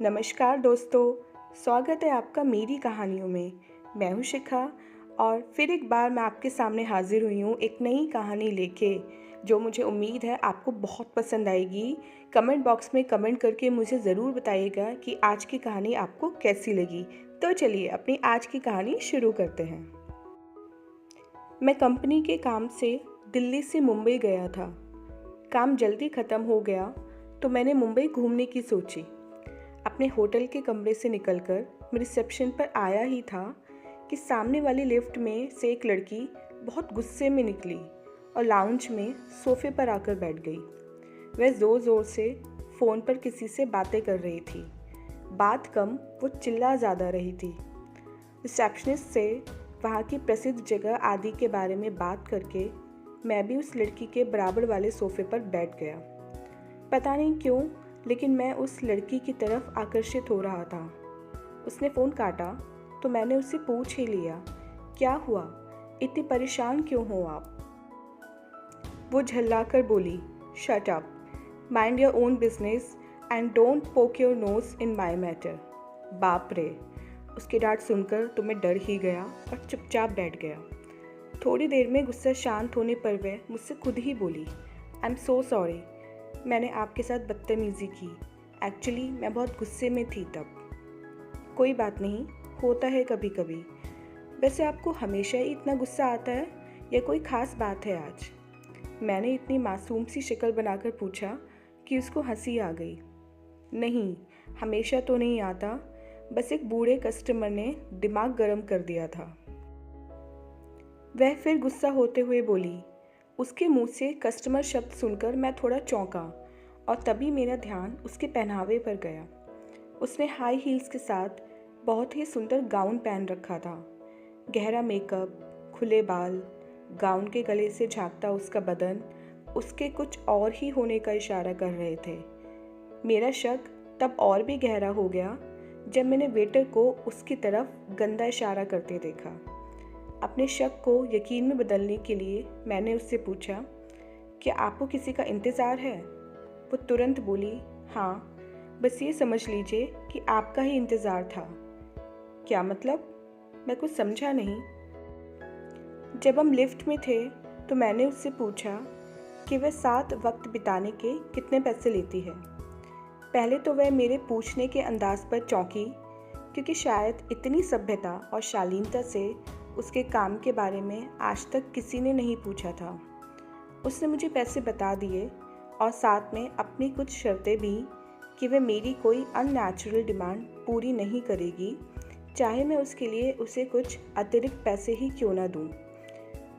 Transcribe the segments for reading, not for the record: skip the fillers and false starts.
नमस्कार दोस्तों, स्वागत है आपका मेरी कहानियों में। मैं हूँ शिखा और फिर एक बार मैं आपके सामने हाजिर हुई हूँ एक नई कहानी लेके, जो मुझे उम्मीद है आपको बहुत पसंद आएगी। कमेंट बॉक्स में कमेंट करके मुझे ज़रूर बताइएगा कि आज की कहानी आपको कैसी लगी। तो चलिए अपनी आज की कहानी शुरू करते हैं। मैं कंपनी के काम से दिल्ली से मुंबई गया था। काम जल्दी ख़त्म हो गया तो मैंने मुंबई घूमने की सोची। अपने होटल के कमरे से निकलकर मैं रिसेप्शन पर आया ही था कि सामने वाली लिफ्ट में से एक लड़की बहुत गुस्से में निकली और लाउंज में सोफे पर आकर बैठ गई। वह ज़ोर ज़ोर से फ़ोन पर किसी से बातें कर रही थी। बात कम, वो चिल्ला ज़्यादा रही थी। रिसेप्शनिस्ट से वहाँ की प्रसिद्ध जगह आदि के बारे में बात करके मैं भी उस लड़की के बराबर वाले सोफे पर बैठ गया। पता नहीं क्यों, लेकिन मैं उस लड़की की तरफ आकर्षित हो रहा था। उसने फ़ोन काटा तो मैंने उससे पूछ ही लिया, क्या हुआ, इतनी परेशान क्यों हो आप? वो झल्लाकर बोली, shut up, mind your own business and don't पोक your nose in my matter. बाप रे, उसकी डांट सुनकर तो मैं डर ही गया और चुपचाप बैठ गया। थोड़ी देर में गुस्सा शांत होने पर वह मुझसे खुद ही बोली, आई एम सो सॉरी, मैंने आपके साथ बदतमीज़ी की। एक्चुअली मैं बहुत गुस्से में थी तब। कोई बात नहीं, होता है कभी कभी। वैसे आपको हमेशा ही इतना गुस्सा आता है या कोई ख़ास बात है आज? मैंने इतनी मासूम सी शक्ल बनाकर पूछा कि उसको हंसी आ गई। नहीं, हमेशा तो नहीं आता, बस एक बूढ़े कस्टमर ने दिमाग गर्म कर दिया था। वह फिर गुस्सा होते हुए बोली। उसके मुंह से कस्टमर शब्द सुनकर मैं थोड़ा चौंका और तभी मेरा ध्यान उसके पहनावे पर गया। उसने हाई हील्स के साथ बहुत ही सुंदर गाउन पहन रखा था। गहरा मेकअप, खुले बाल, गाउन के गले से झांकता उसका बदन उसके कुछ और ही होने का इशारा कर रहे थे। मेरा शक तब और भी गहरा हो गया जब मैंने वेटर को उसकी तरफ गंदा इशारा करते देखा। अपने शक को यकीन में बदलने के लिए मैंने उससे पूछा, क्या आपको किसी का इंतज़ार है? वो तुरंत बोली, हाँ, बस ये समझ लीजिए कि आपका ही इंतज़ार था। क्या मतलब? मैं कुछ समझा नहीं। जब हम लिफ्ट में थे तो मैंने उससे पूछा कि वह साथ वक्त बिताने के कितने पैसे लेती है। पहले तो वह मेरे पूछने के अंदाज पर चौंकी, क्योंकि शायद इतनी सभ्यता और शालीनता से उसके काम के बारे में आज तक किसी ने नहीं पूछा था। उसने मुझे पैसे बता दिए और साथ में अपनी कुछ शर्तें भी कि वह मेरी कोई अननेचुरल डिमांड पूरी नहीं करेगी, चाहे मैं उसके लिए उसे कुछ अतिरिक्त पैसे ही क्यों ना दूं।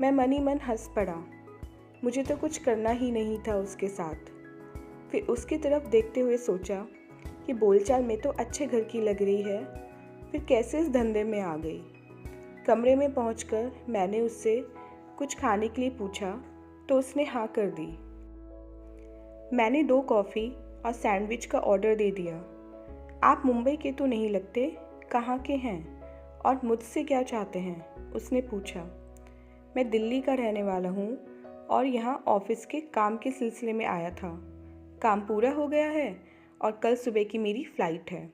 मैं मन ही मन हंस पड़ा। मुझे तो कुछ करना ही नहीं था उसके साथ। फिर उसकी तरफ देखते हुए सोचा कि बोलचाल में तो अच्छे घर की लग रही है, फिर कैसे इस धंधे में आ गई। कमरे में पहुंचकर मैंने उससे कुछ खाने के लिए पूछा तो उसने हाँ कर दी। मैंने 2 कॉफ़ी और सैंडविच का ऑर्डर दे दिया। आप मुंबई के तो नहीं लगते, कहाँ के हैं और मुझसे क्या चाहते हैं? उसने पूछा। मैं दिल्ली का रहने वाला हूँ और यहाँ ऑफिस के काम के सिलसिले में आया था। काम पूरा हो गया है और कल सुबह की मेरी फ़्लाइट है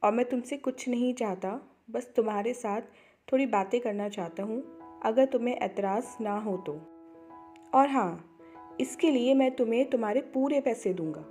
और मैं तुमसे कुछ नहीं चाहता, बस तुम्हारे साथ थोड़ी बातें करना चाहता हूँ, अगर तुम्हें एतराज़ ना हो तो। और हाँ, इसके लिए मैं तुम्हें तुम्हारे पूरे पैसे दूंगा,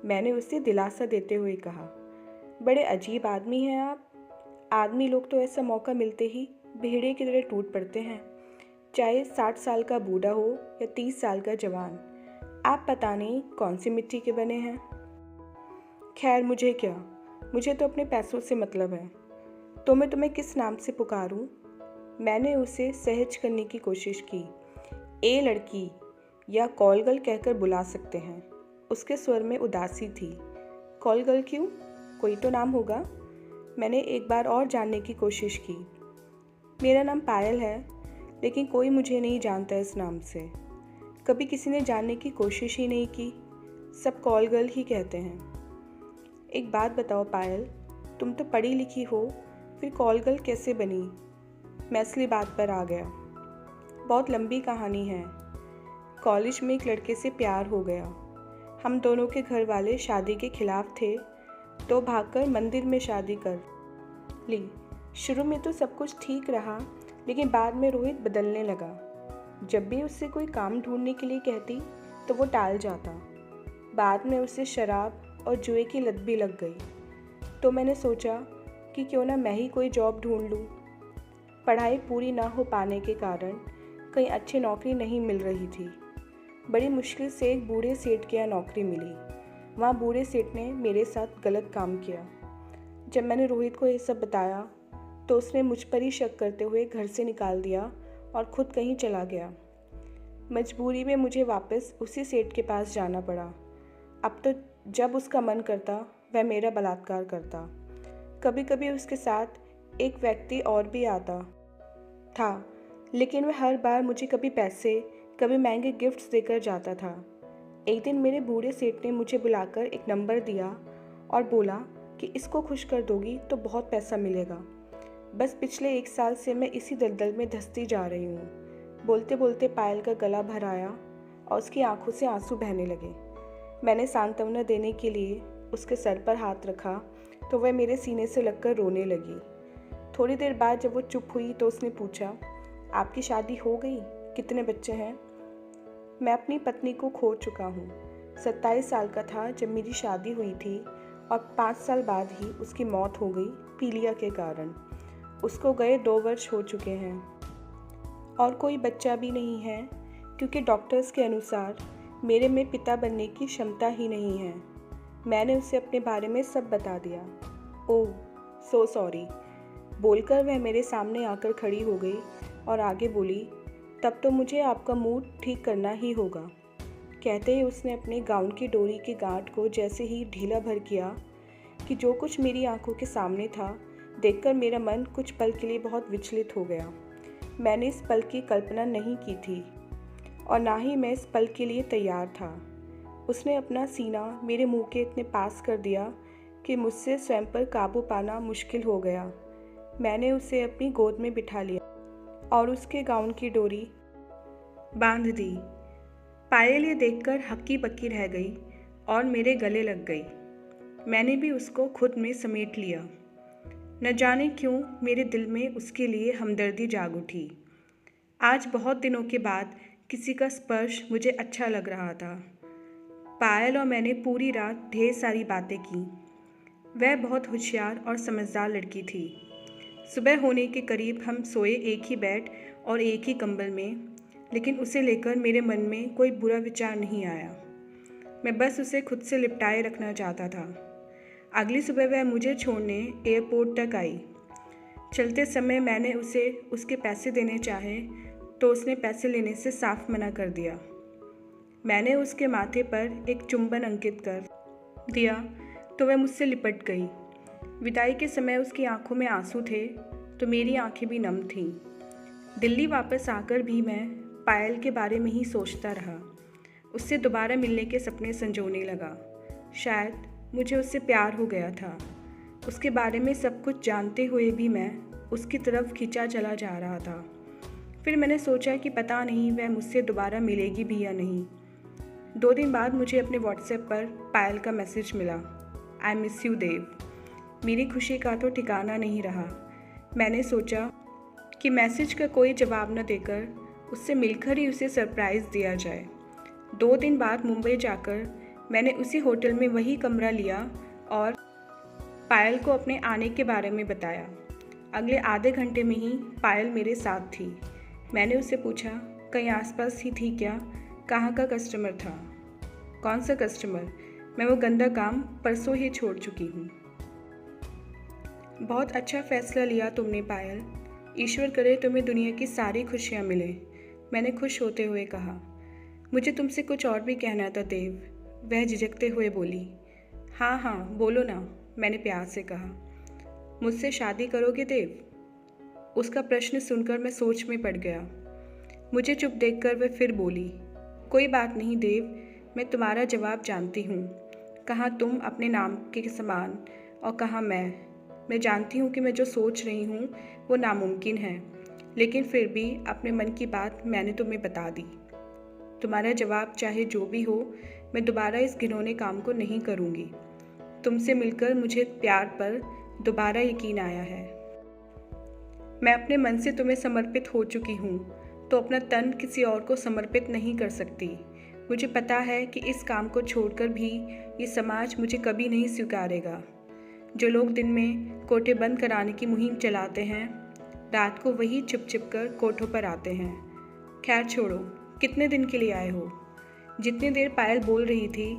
मैंने उसे दिलासा देते हुए कहा। बड़े अजीब आदमी हैं आप। आदमी लोग तो ऐसा मौका मिलते ही भेड़े की तरह टूट पड़ते हैं, चाहे 60 साल का बूढ़ा हो या 30 साल का जवान। आप पता नहीं कौन सी मिट्टी के बने हैं। खैर, मुझे क्या, मुझे तो अपने पैसों से मतलब है। तो मैं तुम्हें किस नाम से पुकारूं? मैंने उसे सहज करने की कोशिश की। ए लड़की या कॉल गर्ल कहकर बुला सकते हैं। उसके स्वर में उदासी थी। कॉल गर्ल क्यों? कोई तो नाम होगा। मैंने एक बार और जानने की कोशिश की। मेरा नाम पायल है, लेकिन कोई मुझे नहीं जानता इस नाम से। कभी किसी ने जानने की कोशिश ही नहीं की, सब कॉल गर्ल ही कहते हैं। एक बात बताओ पायल, तुम तो पढ़ी लिखी हो, फिर कॉल गर्ल कैसे बनी? मैं असली बात पर आ गया। बहुत लंबी कहानी है। कॉलेज में एक लड़के से प्यार हो गया। हम दोनों के घर वाले शादी के खिलाफ थे, तो भागकर मंदिर में शादी कर ली। शुरू में तो सब कुछ ठीक रहा, लेकिन बाद में रोहित बदलने लगा। जब भी उससे कोई काम ढूंढने के लिए कहती तो वो टाल जाता। बाद में उसे शराब और जुए की लत भी लग गई। तो मैंने सोचा कि क्यों ना मैं ही कोई जॉब ढूंढ लूँ। पढ़ाई पूरी ना हो पाने के कारण कहीं अच्छी नौकरी नहीं मिल रही थी। बड़ी मुश्किल से एक बूढ़े सेठ के यहाँ नौकरी मिली। वहाँ बूढ़े सेठ ने मेरे साथ गलत काम किया। जब मैंने रोहित को ये सब बताया तो उसने मुझ पर ही शक करते हुए घर से निकाल दिया और खुद कहीं चला गया। मजबूरी में मुझे वापस उसी सेठ के पास जाना पड़ा। अब तो जब उसका मन करता वह मेरा बलात्कार करता। कभी कभी उसके साथ एक व्यक्ति और भी आता था, लेकिन वह हर बार मुझे कभी पैसे कभी महंगे गिफ्ट्स देकर जाता था। एक दिन मेरे बूढ़े सेठ ने मुझे बुलाकर एक नंबर दिया और बोला कि इसको खुश कर दोगी तो बहुत पैसा मिलेगा। बस पिछले 1 साल से मैं इसी दलदल में धंसती जा रही हूँ। बोलते बोलते पायल का गला भर आया और उसकी आंखों से आंसू बहने लगे। मैंने सांत्वना देने के लिए उसके सर पर हाथ रखा तो वह मेरे सीने से लगकर रोने लगी। थोड़ी देर बाद जब वो चुप हुई तो उसने पूछा, आपकी शादी हो गई? कितने बच्चे हैं? मैं अपनी पत्नी को खो चुका हूँ। 27 साल का था जब मेरी शादी हुई थी और 5 साल बाद ही उसकी मौत हो गई पीलिया के कारण। उसको गए 2 वर्ष हो चुके हैं और कोई बच्चा भी नहीं है, क्योंकि डॉक्टर्स के अनुसार मेरे में पिता बनने की क्षमता ही नहीं है। मैंने उसे अपने बारे में सब बता दिया। ओह सो सॉरी बोलकर वह मेरे सामने आकर खड़ी हो गई और आगे बोली, तब तो मुझे आपका मूड ठीक करना ही होगा। कहते ही उसने अपने गाउन की डोरी के गांठ को जैसे ही ढीला भर किया कि जो कुछ मेरी आंखों के सामने था देखकर मेरा मन कुछ पल के लिए बहुत विचलित हो गया। मैंने इस पल की कल्पना नहीं की थी और ना ही मैं इस पल के लिए तैयार था। उसने अपना सीना मेरे मुंह के इतने पास कर दिया कि मुझसे स्वयं पर काबू पाना मुश्किल हो गया। मैंने उसे अपनी गोद में बिठा लिया और उसके गाउन की डोरी बांध दी। पायल ये देखकर हक्की बक्की रह गई और मेरे गले लग गई। मैंने भी उसको खुद में समेट लिया। न जाने क्यों मेरे दिल में उसके लिए हमदर्दी जाग उठी। आज बहुत दिनों के बाद किसी का स्पर्श मुझे अच्छा लग रहा था। पायल और मैंने पूरी रात ढेर सारी बातें की। वह बहुत होशियार और समझदार लड़की थी। सुबह होने के करीब हम सोए एक ही बेड और एक ही कंबल में, लेकिन उसे लेकर मेरे मन में कोई बुरा विचार नहीं आया। मैं बस उसे खुद से लिपटाए रखना चाहता था। अगली सुबह वह मुझे छोड़ने एयरपोर्ट तक आई। चलते समय मैंने उसे उसके पैसे देने चाहे तो उसने पैसे लेने से साफ मना कर दिया। मैंने उसके माथे पर एक चुंबन अंकित कर दिया तो वह मुझसे लिपट गई। विदाई के समय उसकी आंखों में आंसू थे तो मेरी आंखें भी नम थीं। दिल्ली वापस आकर भी मैं पायल के बारे में ही सोचता रहा। उससे दोबारा मिलने के सपने संजोने लगा। शायद मुझे उससे प्यार हो गया था। उसके बारे में सब कुछ जानते हुए भी मैं उसकी तरफ खींचा चला जा रहा था। फिर मैंने सोचा कि पता नहीं वह मुझसे दोबारा मिलेगी भी या नहीं। 2 दिन बाद मुझे अपने व्हाट्सएप पर पायल का मैसेज मिला, आई मिस यू देव। मेरी खुशी का तो ठिकाना नहीं रहा। मैंने सोचा कि मैसेज का कोई जवाब न देकर उससे मिलकर ही उसे सरप्राइज़ दिया जाए। 2 दिन बाद मुंबई जाकर मैंने उसी होटल में वही कमरा लिया और पायल को अपने आने के बारे में बताया। अगले आधे घंटे में ही पायल मेरे साथ थी। मैंने उससे पूछा, कहीं आसपास ही थी क्या? कहाँ का कस्टमर था? कौन सा कस्टमर? मैं वो गंदा काम परसों ही छोड़ चुकी हूँ। बहुत अच्छा फैसला लिया तुमने पायल। ईश्वर करे तुम्हें दुनिया की सारी खुशियाँ मिले, मैंने खुश होते हुए कहा। मुझे तुमसे कुछ और भी कहना था देव, वह झिझकते हुए बोली। हाँ हाँ बोलो ना, मैंने प्यार से कहा। मुझसे शादी करोगे देव? उसका प्रश्न सुनकर मैं सोच में पड़ गया। मुझे चुप देखकर वह फिर बोली, कोई बात नहीं देव, मैं तुम्हारा जवाब जानती हूँ। कहाँ तुम अपने नाम के समान और कहाँ मैं जानती हूँ कि मैं जो सोच रही हूँ वो नामुमकिन है, लेकिन फिर भी अपने मन की बात मैंने तुम्हें बता दी। तुम्हारा जवाब चाहे जो भी हो, मैं दोबारा इस घिनौने काम को नहीं करूँगी। तुमसे मिलकर मुझे प्यार पर दोबारा यकीन आया है। मैं अपने मन से तुम्हें समर्पित हो चुकी हूँ, तो अपना तन किसी और को समर्पित नहीं कर सकती। मुझे पता है कि इस काम को छोड़कर भी ये समाज मुझे कभी नहीं स्वीकारेगा। जो लोग दिन में कोठे बंद कराने की मुहिम चलाते हैं, रात को वही चुप चुप कर कोठों पर आते हैं। खैर छोड़ो, कितने दिन के लिए आए हो? जितनी देर पायल बोल रही थी,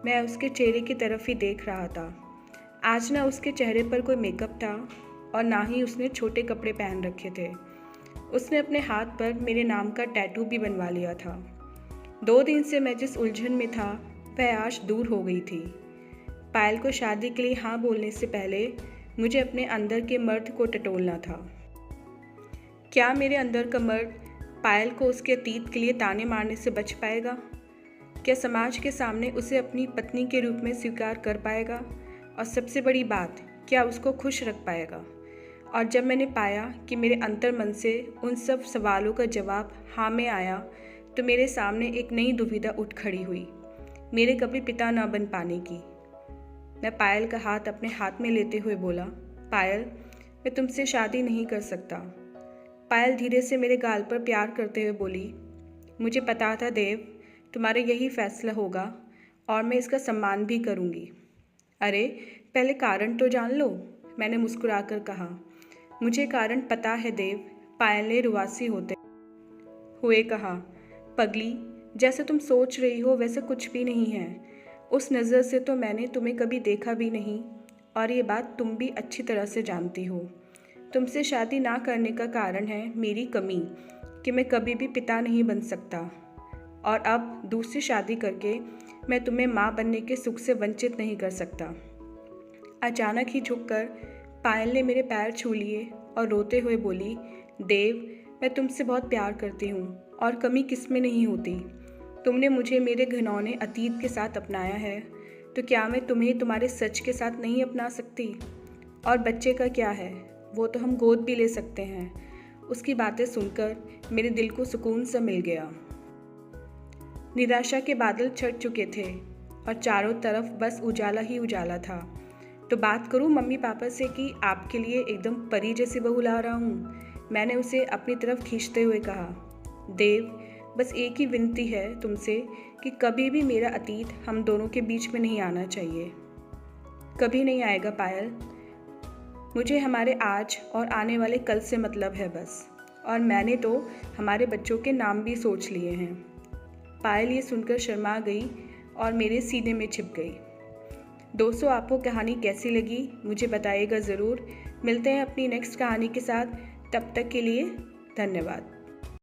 मैं उसके चेहरे की तरफ ही देख रहा था। आज ना उसके चेहरे पर कोई मेकअप था और ना ही उसने छोटे कपड़े पहन रखे थे। उसने अपने हाथ पर मेरे नाम का टैटू भी बनवा लिया था। 2 दिन से मैं जिस उलझन में था वह आज दूर हो गई थी। पायल को शादी के लिए हाँ बोलने से पहले मुझे अपने अंदर के मर्द को टटोलना था। क्या मेरे अंदर का मर्द पायल को उसके अतीत के लिए ताने मारने से बच पाएगा? क्या समाज के सामने उसे अपनी पत्नी के रूप में स्वीकार कर पाएगा? और सबसे बड़ी बात, क्या उसको खुश रख पाएगा? और जब मैंने पाया कि मेरे अंतर मन से उन सब सवालों का जवाब हाँ में आया, तो मेरे सामने एक नई दुविधा उठ खड़ी हुई, मेरे कभी पिता न बन पाने की। मैं पायल का हाथ अपने हाथ में लेते हुए बोला, पायल, मैं तुमसे शादी नहीं कर सकता। पायल धीरे से मेरे गाल पर प्यार करते हुए बोली, मुझे पता था देव, तुम्हारा यही फैसला होगा और मैं इसका सम्मान भी करूँगी। अरे पहले कारण तो जान लो, मैंने मुस्कुराकर कहा। मुझे कारण पता है देव, पायल ने रुआसी होते हुए कहा। पगली, जैसे तुम सोच रही हो वैसे कुछ भी नहीं है। उस नज़र से तो मैंने तुम्हें कभी देखा भी नहीं, और ये बात तुम भी अच्छी तरह से जानती हो। तुमसे शादी ना करने का कारण है मेरी कमी, कि मैं कभी भी पिता नहीं बन सकता, और अब दूसरी शादी करके मैं तुम्हें माँ बनने के सुख से वंचित नहीं कर सकता। अचानक ही झुककर पायल ने मेरे पैर छू लिए और रोते हुए बोली, देव, मैं तुमसे बहुत प्यार करती हूँ और कमी किस में नहीं होती। तुमने मुझे मेरे घिनौने अतीत के साथ अपनाया है, तो क्या मैं तुम्हें तुम्हारे सच के साथ नहीं अपना सकती? और बच्चे का क्या है, वो तो हम गोद भी ले सकते हैं। उसकी बातें सुनकर मेरे दिल को सुकून सा मिल गया। निराशा के बादल छट चुके थे और चारों तरफ बस उजाला ही उजाला था। तो बात करूं मम्मी पापा से कि आपके लिए एकदम परी जैसी बहू ला रहा हूं, मैंने उसे अपनी तरफ खींचते हुए कहा। देव, बस एक ही विनती है तुमसे कि कभी भी मेरा अतीत हम दोनों के बीच में नहीं आना चाहिए। कभी नहीं आएगा पायल। मुझे हमारे आज और आने वाले कल से मतलब है बस, और मैंने तो हमारे बच्चों के नाम भी सोच लिए हैं। पायल ये सुनकर शर्मा गई और मेरे सीने में छिप गई। दोस्तों, आपको कहानी कैसी लगी मुझे बताइएगा ज़रूर। मिलते हैं अपनी नेक्स्ट कहानी के साथ, तब तक के लिए धन्यवाद।